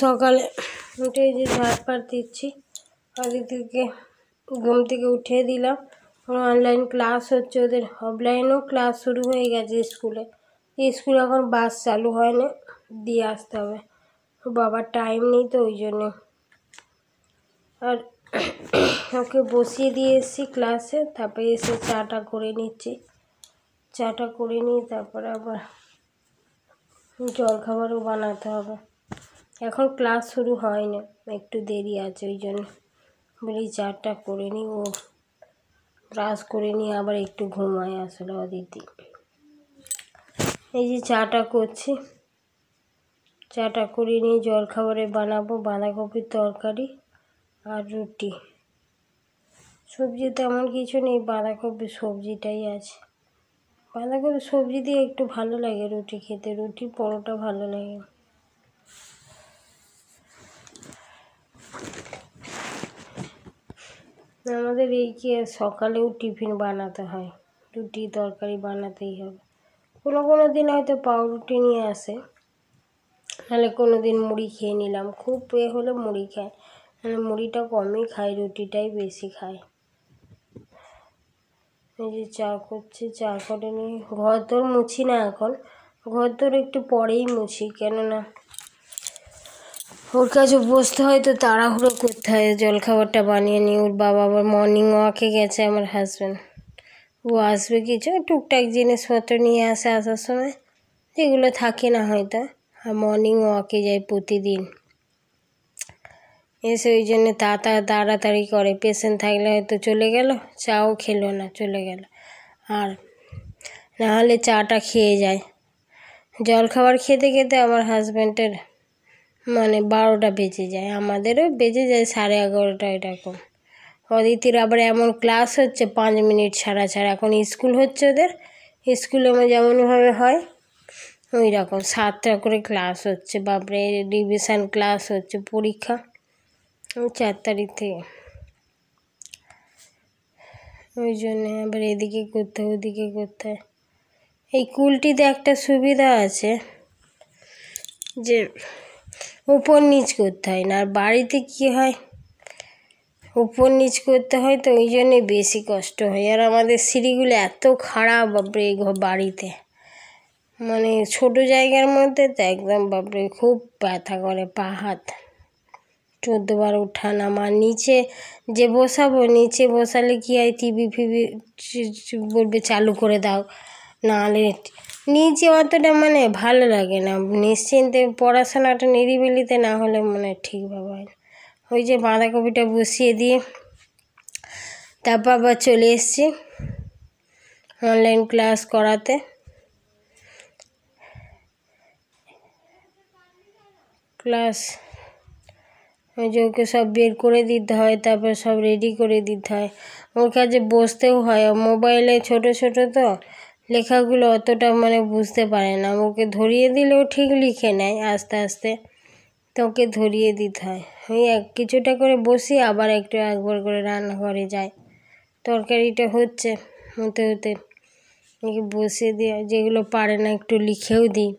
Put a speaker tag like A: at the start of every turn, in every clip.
A: সকালে উঠে যে ঝাড় দিচ্ছি, ওদের থেকে ঘুম থেকে উঠিয়ে দিলাম। অনলাইন ক্লাস হচ্ছে, ওদের অফলাইনেও ক্লাস শুরু হয়ে গেছে স্কুলে। স্কুলে এখন বাস চালু হয়নি, দিয়ে আসতে হবে। বাবার টাইম নেই তো ওই জন্য। আর ওকে বসিয়ে দিয়ে এসেছি ক্লাসে, তারপরে এসে চাটা করে নিচ্ছি। চাটা করে নিয়ে তারপরে আবার জলখাবারও বানাতে হবে। এখন ক্লাস শুরু হয়নি, একটু দেরি আছে, ওই জন্য বলি চাটা করে নিই। ও ব্রাশ করে নিয়ে আবার একটু ঘুমায় আসলে অদিতি। এই যে চাটা করছি, চাটা করে নিয়ে জলখাবারে বানাবো বাঁধাকপির তরকারি আর রুটি। সবজি তেমন কিছু নেই, বাঁধাকপির সবজিটাই আছে। বাঁধাকপির সবজি দিয়ে একটু ভালো লাগে রুটি খেতে, রুটি পরোটা ভালো লাগে। আমাদের এই কি সকালেও টিফিন বানাতে হয়, রুটি তরকারি বানাতেই হবে। কোনো দিন হয়তো পাউরুটি নিয়ে আসে, নাহলে কোনো দিন মুড়ি খেয়ে নিলাম। খুব হলে মুড়ি খায়, মানে মুড়িটা কমই খায়, রুটিটাই বেশি খায়। এই যে চা করছি, চা করে নিয়ে ঘর তোর মুছি না এখন, ঘর তোর একটু পরেই মুছি, কেননা ওর কাছে বসতে হয় তো তাড়াহুড়ো করতে হয়। জলখাবারটা বানিয়ে নিই, ওর বাবা আবার মর্নিং ওয়াকে গেছে, আমার হাজব্যান্ড। ও আসবে কিছু টুকটাক জিনিসপত্র নিয়ে আসার সময়, যেগুলো থাকে না হয়তো। আর মর্নিং ওয়াকে যায় প্রতিদিন, এসে ওই জন্য তাড়াতাড়ি করে। পেশেন্ট থাকলে হয়তো চলে গেল, চাও খেলো না, চলে গেল। আর নাহলে চাটা খেয়ে যায়। জলখাবার খেতে খেতে আমার হাজব্যান্ডের মানে 12টা বেজে যায়, আমাদেরও বেজে যায় 11:30 এরকম। অদিতির আবার এমন ক্লাস হচ্ছে 5 মিনিট ছাড়া। এখন স্কুল হচ্ছে ওদের, স্কুলে যেমনভাবে হয় ওই রকম 7টা করে ক্লাস হচ্ছে। বাপরে, রিভিশন ক্লাস হচ্ছে, পরীক্ষা 4 তারিখ থেকে। ওই জন্যে আবার এদিকে করতে হয় ওদিকে করতে হয়। এই কুলটিতে একটা সুবিধা আছে যে উপর নিচ করতে হয় না, আর বাড়িতে কি হয় উপর নিচ করতে হয়, তো ওই জন্যে বেশি কষ্ট হয়। আর আমাদের সিঁড়িগুলো এত খারাপ, বাপরে এই বাড়িতে, মানে ছোট জায়গার মধ্যে তো একদম বাপরে খুব ব্যথা করে পা হাত। 14 বার ওঠা নামা। নিচে যে বসাবো, নিচে বসালে কি হয়, টিভি বলবে চালু করে দাও, নাহলে নিচে অতটা মানে ভালো লাগে না। নিশ্চিন্তে পড়াশোনাটা নিরিবিলিতে না হলে মানে ঠিকভাবে হয় না। ওই যে বাঁধাকপিটা বসিয়ে দিয়ে তারপর আবার চলে এসেছি অনলাইন ক্লাস করাতে। ক্লাস ওই যে ওকে সব বের করে দিতে হয়, তারপর সব রেডি করে দিতে হয়। ওর কাছে বসতেও হয়, মোবাইলে ছোট তো লেখাগুলো অতটা মানে বুঝতে পারে না। ওকে ধরিয়ে দিলেও ঠিক লিখে নেয় আস্তে আস্তে, তো ওকে ধরিয়ে দিতে হয়। ওই কিছুটা করে বসি, আবার একবার করে রান্নাঘরে যায়। তরকারিটা হতে বসিয়ে দিয়ে যেগুলো পারে না একটু লিখেও দিই।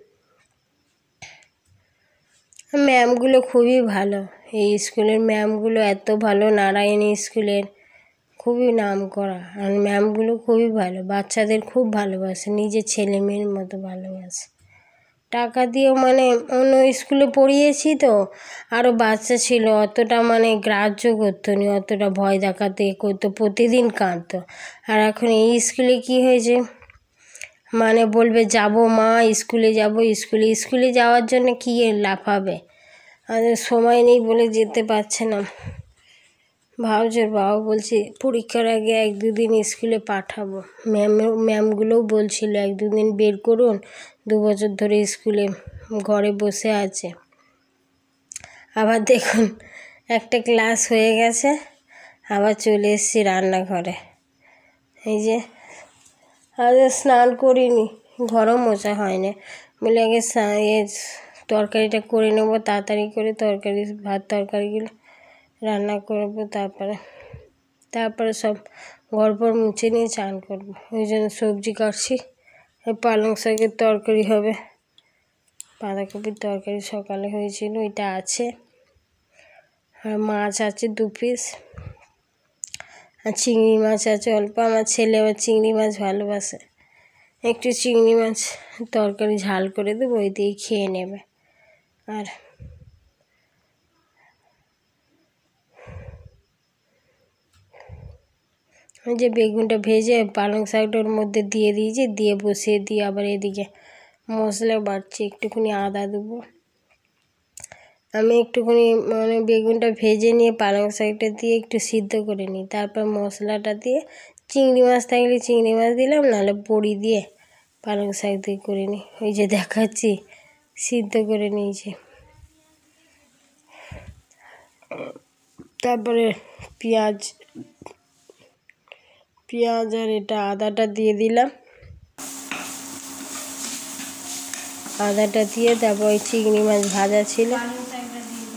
A: ম্যামগুলো খুবই ভালো, এই স্কুলের ম্যামগুলো এত ভালো, নারায়ণী স্কুলের খুবই নাম করা। আর ম্যামগুলো খুবই ভালো, বাচ্চাদের খুব ভালোবাসে, নিজের ছেলে মেয়ের মতো ভালোবাসে। টাকা দিয়েও মানে অন্য স্কুলে পড়িয়েছি তো, আরও বাচ্চা ছিল, অতটা মানে গ্রাহ্য করতো না, অতটা ভয় দেখাতে করতো, প্রতিদিন কাঁদতো। আর এখন এই স্কুলে কি হয়েছে, মানে বলবে যাব মা, স্কুলে যাব, স্কুলে যাওয়ার জন্য কি লাফাবে, আর সময় নেই বলে যেতে পারছে না। ভাবছোর বাবা বলছে পরীক্ষার আগে 1-2 দিন স্কুলে পাঠাবো। ম্যামগুলোও বলছিল 1-2 দিন বের করুন, 2 বছর ধরে স্কুলে ঘরে বসে আছে। আবার দেখুন একটা ক্লাস হয়ে গেছে, আবার চলে এসেছি রান্নাঘরে। এই যে আজ স্নান করিনি, ঘরও মোছা হয়নি, বলে আগে তরকারিটা করে নেবো, তাড়াতাড়ি করে ভাত তরকারিগুলো রান্না করবো, তারপরে সব ঘরপর মুছে নিয়ে চান করবো। ওই জন্য সবজি কাটছি, পালং শাকের তরকারি হবে, বাঁধাকপির তরকারি সকালে হয়েছিল, এটা আছে। আর মাছ আছে 2 পিস, আর চিংড়ি মাছ আছে অল্প। আমার ছেলে আবার চিংড়ি মাছ ভালোবাসে, একটু চিংড়ি মাছ তরকারি ঝাল করে দেবো, ওই দিয়েই খেয়ে নেবে। আর ওই যে বেগুনটা ভেজে পালং শাকটার মধ্যে দিয়ে দিয়েছি, দিয়ে বসিয়ে দিয়ে আবার এদিকে মশলা বাটছি। একটুখানি আদা দেবো। আমি একটুখানি মানে বেগুনটা ভেজে নিয়ে পালং শাকটা দিয়ে একটু সিদ্ধ করে নিই, তারপর মশলাটা দিয়ে চিংড়ি মাছ থাকলে চিংড়ি মাছ দিলাম, নাহলে বড়ি দিয়ে পালং শাক দিয়ে করে নিই। ওই যে দেখাচ্ছি সিদ্ধ করে নিয়েছি। তারপরে পেঁয়াজ আর এটা আদাটা দিয়ে দিলাম। আদাটা দিয়ে তারপর ওই চিংড়ি মাছ ভাজা ছিল,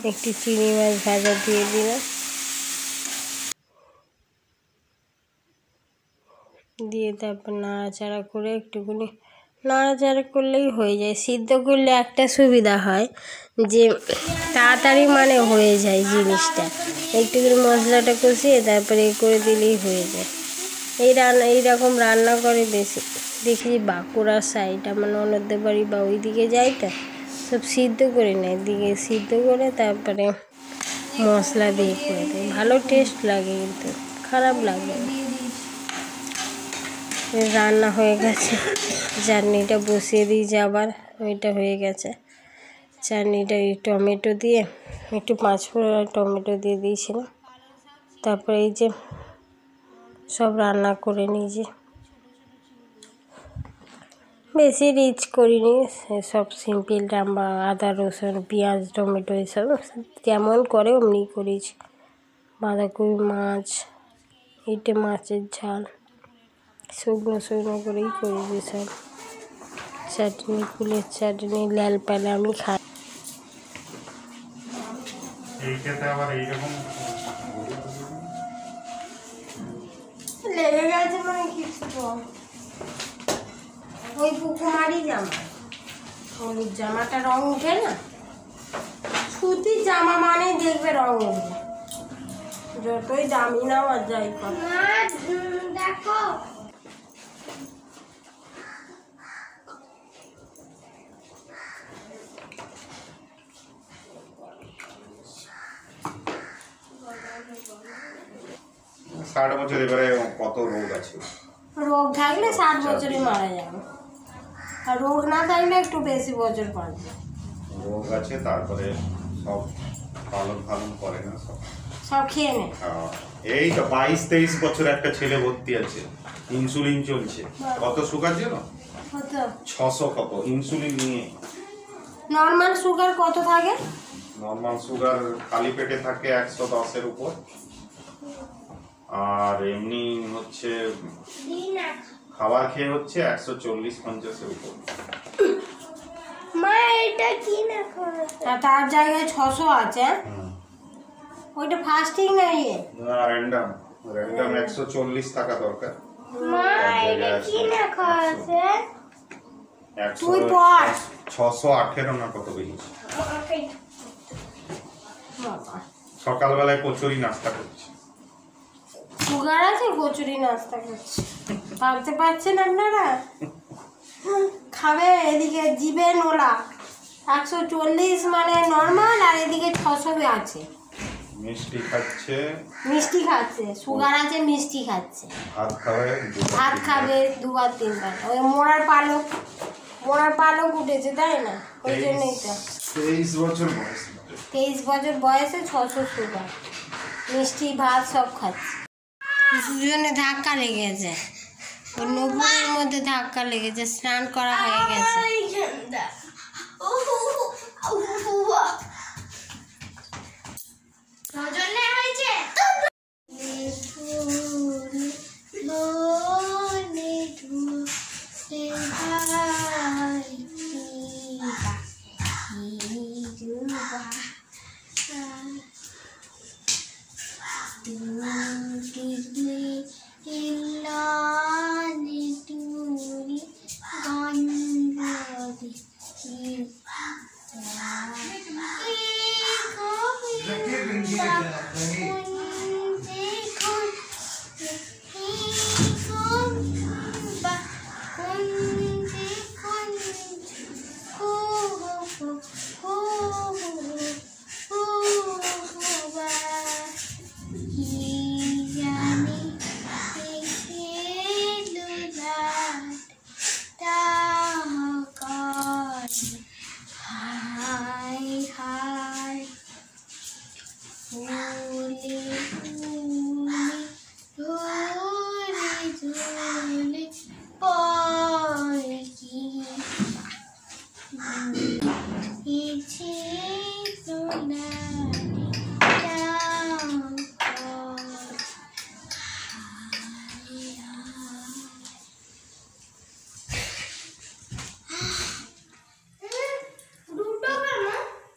A: একটু চিংড়ি মাছ ভাজা দিয়ে দিলাম। দিয়ে তারপর নাড়াচাড়া করে একটুখানি নাড়াচাড়া করলেই হয়ে যায়। সিদ্ধ করলে একটা সুবিধা হয় যে তাড়াতাড়ি মানে হয়ে যায় জিনিসটা। একটুখানি মশলাটা কষিয়ে তারপরে করে দিলেই হয়ে যায়। এইরকম রান্না করে বেশি দেখি বাঁকুড়ার সাইড, আমার ননদের বাড়ি বা ওই দিকে যাই তো, সব সিদ্ধ করে নেয়, দিকে সিদ্ধ করে তারপরে মশলা দিয়ে করে দেয়। ভালো টেস্ট লাগে, কিন্তু খারাপ লাগে না। রান্না হয়ে গেছে, চাটনিটা বসিয়ে দিয়েছি আবার, ওইটা হয়ে গেছে। চাটনিটা এই টমেটো দিয়ে একটু 5 ফোড়ন টমেটো দিয়ে দিয়েছিলাম। তারপরে এই যে সব রান্না করে নিয়েছি, বেশি রিচ করিনি, সব সিম্পল রান্না। আদা রসুন পেঁয়াজ টমেটো এসব যেমন করে অমনি করেছি। বাঁধাকপি মাছ, এইটা মাছের ঝাল, শুকনো করেই করেছি সব। চাটনি ফুলের চাটনি লাল পালে আমি খাই। লেগে গেছে মানে কিছু ওই পুকুমারি জামা, হলুদ জামাটা রং উঠে না, সুতির জামা মানে দেখবে রং উঠবে, যতই দামি নাও আর যাই কর। দেখো
B: ষাট বছর এবারে কত রোগ আছে,
A: রোগ থাকলে 60 বছরই মারা যাবে, আর রোগ না থাকলে একটু বেশি বছর বাঁচবে।
B: রোগ আছে, তারপরে সব পালন করে না,
A: সব খেয়ে নেয়।
B: এই তো 22-23 বছর একটা ছেলে ভর্তি আছে, ইনসুলিন চলছে। কত সুগার জানো? 600 কত ইনসুলিন নিয়ে।
A: নর্মাল সুগার কত থাকে?
B: নর্মাল সুগার খালি পেটে থাকে 110-এর উপর, আর এমনি হচ্ছে খাবার খেয়ে হচ্ছে 140-50-এর উপর।
A: মা এটা কি না করে, তার জায়গায় 600 আছে। ওইটা ফাস্টিং নাই,
B: না র্যান্ডম 140 টাকা দরকার।
A: মা এটা কি না খাওয়াছে,
B: 618 না কত বেরিয়েছে। সকালবেলায় কচুরি নাস্তা করছে।
A: সুগার আছে, কচুরি নাস্তা করছে, ভাবতে পারছেন আপনারা? খাবে এদিকে জিভে নোলা, 140 মানে নর্মাল, আর এদিকে 600 আছে।
B: মিষ্টি খাচ্ছে,
A: সুগার আছে, মিষ্টি খাচ্ছে,
B: ভাত
A: খাবে 2 বার 3 বার। ওই মোড়ার পালক উঠেছে, তাই না? ওই জন্যই তো 23 বছর বয়সে 600 সুগার, মিষ্টি ভাত সব খাচ্ছে। দুজনে ধাক্কা লেগেছে, ওই 90-এর মধ্যে ধাক্কা লেগেছে, স্নান করা হয়ে গেছে।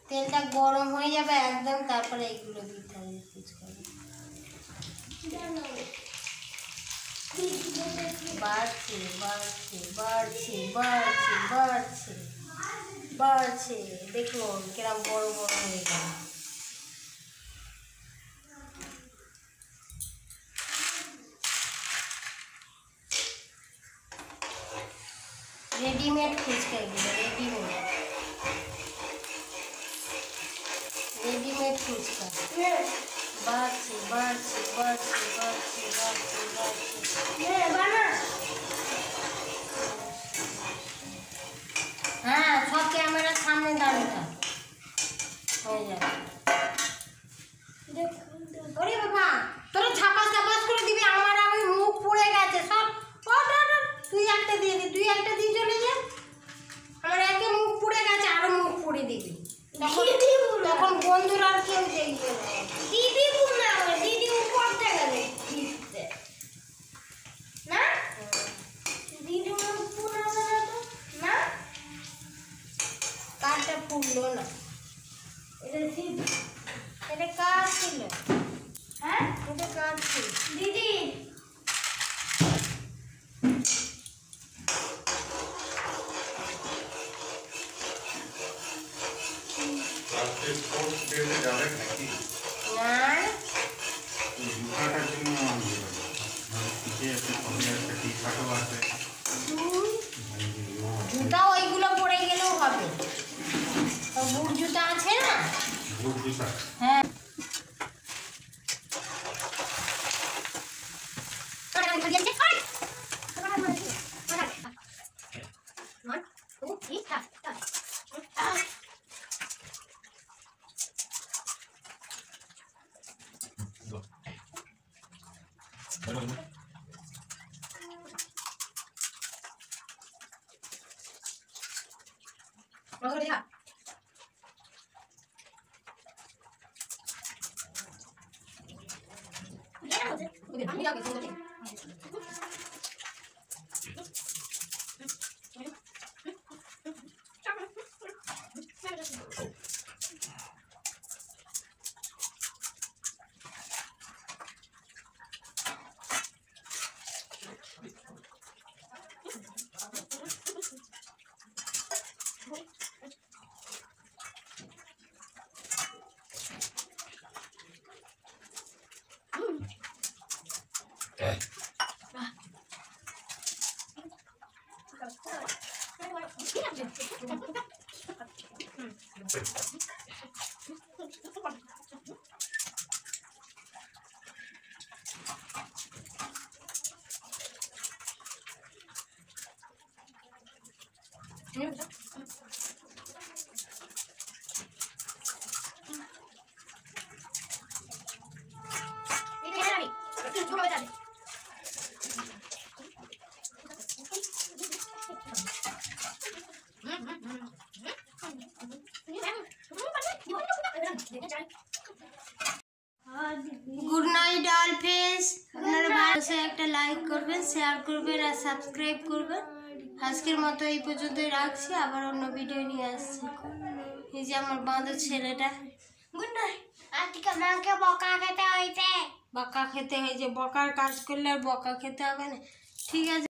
A: তেলটা গরম হয়ে যাবে একদম, তারপরে এইগুলো দিতে হবে ফুচকাগুলো। বাড়ছে বাড়ছে বাড়ছে বাড়ছে বাড়ছে বাড়ছে, দেখুন কিরম বড় বড় হয়ে গেল। রেডিমেড ফুচকা এগুলো, রেডিমেড ফুচকা। বাড়ছে বাড়ছে বাড়ছে বাড়ছে বাড়ছে বাড়ছে। হ্যাঁ, সব ক্যামেরার সামনে দাঁড়িয়ে থাক, হয়ে যাবে। ওরে বাবা, তোরা ছাপাস ছাপাস করে দিবি, আমার আমি মুখ পুড়ে গেছে সব। তুই একটা দিয়ে দি, তুই একটা দিয়ে চলে যা। আমার একে মুখ পুড়ে গেছে, আরো মুখ পুড়ে দিবি, তখন বন্ধুরা আর কেউ দেখবে না। দিদি না, দিদি উপর থেকে দিতে না, দিদি মুখ পুড়ে না, কারটা পুড়লো না। এটা কার ছিল? হ্যাঁ, এটা কার ছিল দিদি? জুতা ওইগুলো পরে গেলেও হবে, বুট জুতা আছে না? হ্যাঁ, গুড নাইট অল ফ্রেন্ডস। আপনারা ভালো একটা লাইক করবেন, শেয়ার করবেন আর সাবস্ক্রাইব করবেন। আজকের মতো এই পর্যন্তই রাখছি, আবার অন্য ভিডিও নিয়ে আসছি। এই যে আমার বাঁধা ছেলেটা, গুড নাইট। আজকে মাকে বকা খেতে হয়েছে, বকা খেতে হয়েছে, বকার কাজ করলে আর বকা খেতে হবে না, ঠিক আছে।